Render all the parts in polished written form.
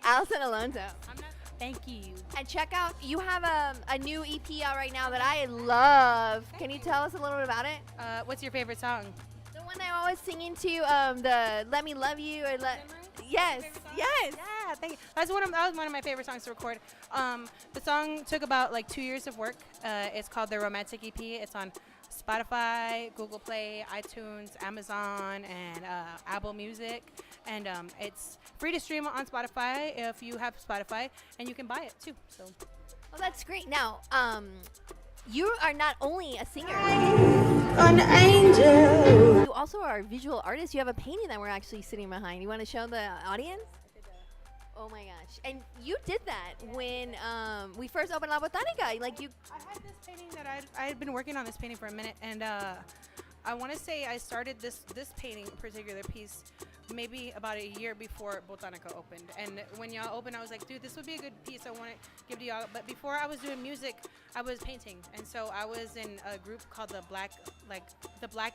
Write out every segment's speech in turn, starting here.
Alyson Alonzo. Thank you. And check out, you have a new EP out right now that I love. Can you tell us a little bit about it? What's your favorite song? The one I always sing into, the Let Me Love You or Yes, yes. Yeah, thank you. That was one of my favorite songs to record. The song took about like 2 years of work. It's called The Romantic EP. It's on Spotify, Google Play, iTunes, Amazon, and Apple Music. And it's free to stream on Spotify if you have Spotify, and you can buy it too. So. Well, that's great. Now, you are not only a singer, An angel. you also are a visual artist. You have a painting that we're actually sitting behind. You want to show the audience? Oh my gosh! And you did that when we first opened La Botanica. Like you. I had this painting that I had been working on this painting for a minute, and I want to say I started this painting, particular piece, maybe about a year before Botanica opened. And when y'all opened, I was like, dude, this would be a good piece. I want to give to y'all. But before I was doing music, I was painting, and so I was in a group called the Black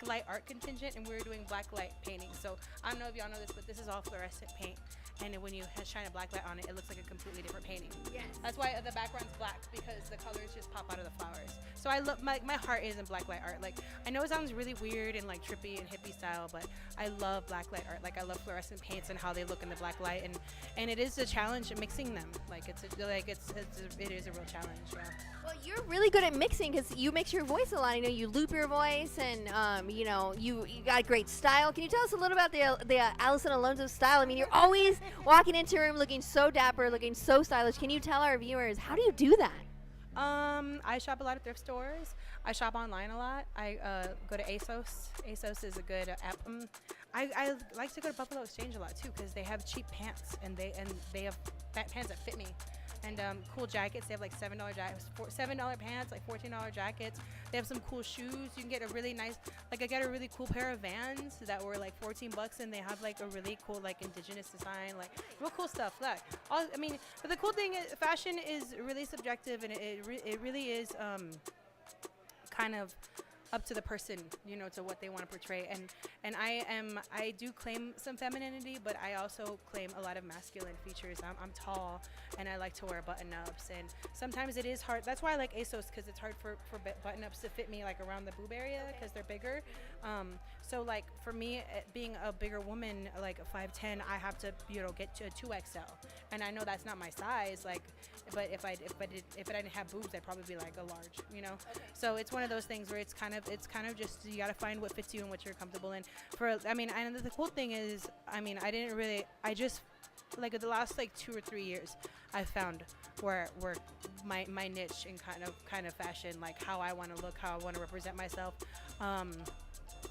Light Art Contingent, and we were doing black light painting. So I don't know if y'all know this, but this is all fluorescent paint. And when you shine a black light on it, it looks like a completely different painting. Yes. That's why the background's black, because the colors just pop out of the flowers. So I love my heart is in black light art. Like, I know it sounds really weird and like trippy and hippie style, but I love black light art. Like, I love fluorescent paints and how they look in the black light, and it is a challenge in mixing them. Like, it is a real challenge. Yeah. Well, you're really good at mixing because you mix your voice a lot. I know you loop your voice, and you know you got great style. Can you tell us a little about the Alyson Alonzo style? I mean, you're always walking into a room looking so dapper, looking so stylish. Can you tell our viewers how do you do that? I shop a lot at thrift stores. I shop online a lot. I go to ASOS. ASOS is a good app. I like to go to Buffalo Exchange a lot too because they have cheap pants and they have pants that fit me. And cool jackets. They have like $7 jackets, $7 pants, like $14 jackets. They have some cool shoes. You can get a really nice, like I got a really cool pair of Vans that were like $14, and they have like a really cool like indigenous design, like real cool stuff. Like, I mean, but the cool thing is, fashion is really subjective, and it really is kind of up to the person, you know, to what they want to portray. And I do claim some femininity, but I also claim a lot of masculine features. I'm tall, and I like to wear button-ups, and sometimes it is hard. That's why I like ASOS, because it's hard for button-ups to fit me like around the boob area because they're bigger. So like for me, being a bigger woman, like a 5'10", I have to, you know, get to a 2XL, and I know that's not my size. Like, but if I didn't have boobs, I'd probably be like a large, you know. So it's one of those things where it's kind of just, you gotta find what fits you and what you're comfortable in. And the cool thing is, I just like the last like 2 or 3 years, I found where my niche in kind of fashion, like how I want to look, how I want to represent myself.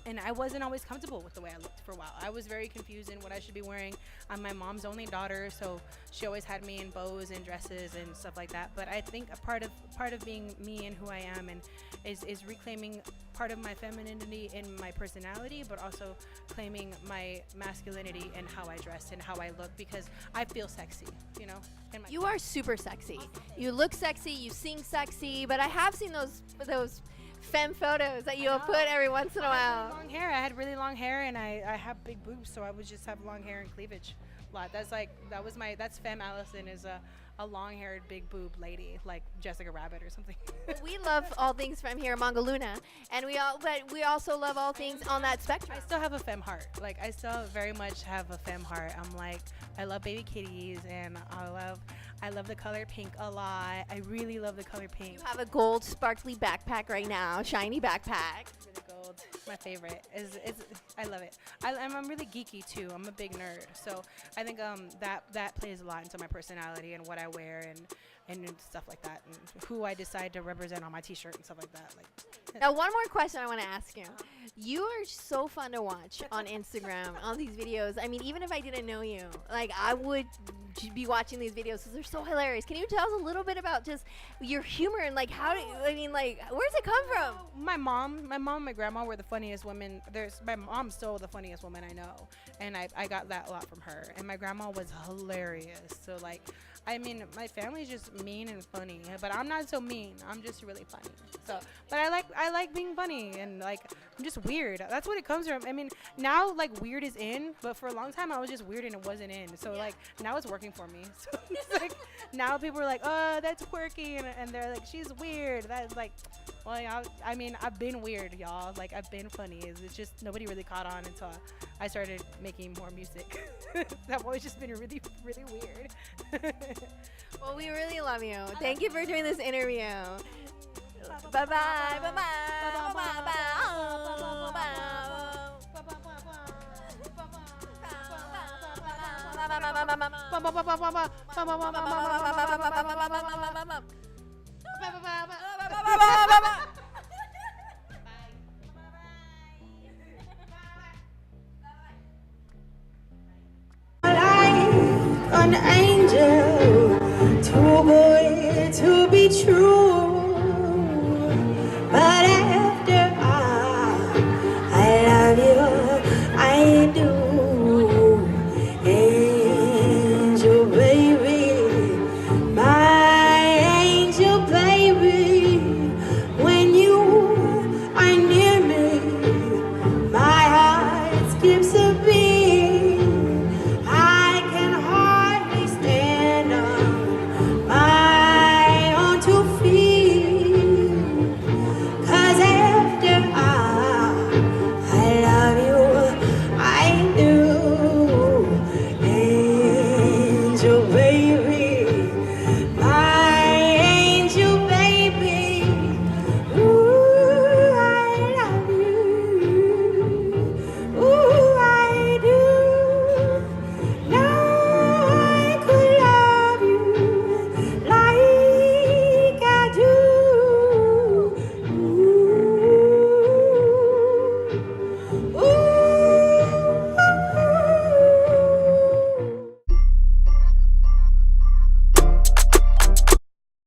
And I wasn't always comfortable with the way I looked for a while. I was very confused in what I should be wearing. I'm my mom's only daughter, so she always had me in bows and dresses and stuff like that. But I think a part of being me and who I am and is reclaiming part of my femininity in my personality, but also claiming my masculinity and how I dress and how I look, because I feel sexy, you know. You are super sexy. You look sexy. You sing sexy. But I have seen those femme photos that you'll put every once in a while. Long hair. I had really long hair, and I have big boobs, so I would just have long hair and cleavage a lot. That's femme Alyson, is a long-haired, big boob lady like Jessica Rabbit or something. We love all things from here, MangoLuna, and we also love all things on that spectrum. I still have a femme heart. Like, I still very much have a femme heart. I'm like, I love baby kitties, and I love the color pink a lot. I really love the color pink. You have a gold sparkly backpack right now, shiny backpack. Really gold. My favorite. I love it. I'm really geeky too. I'm a big nerd, so I think that plays a lot into my personality and what I wear and stuff like that, and who I decide to represent on my t-shirt and stuff like that. Like, now, one more question I want to ask you. You are so fun to watch on Instagram, on these videos. I mean, even if I didn't know you, like, I would be watching these videos because they're so hilarious. Can you tell us a little bit about just your humor and, like, where's it come from? My mom and my grandma were the funniest women. My mom's still the funniest woman I know, and I got that a lot from her. And my grandma was hilarious. So, like, I mean, my family's just mean and funny, but I'm not so mean. I'm just really funny. So, but I like being funny, and like I'm just weird. That's what it comes from. I mean, now like weird is in, but for a long time I was just weird and it wasn't in. So like now it's working for me. So it's like now people are like, oh, that's working, and they're like, she's weird. That's like, well, I mean, I've been weird, y'all. Like I've been funny. It's just nobody really caught on until I started making more music. I've always just been really, really weird. Well, we really love you. Thank you for doing this interview. Bye bye. Bye bye. Like an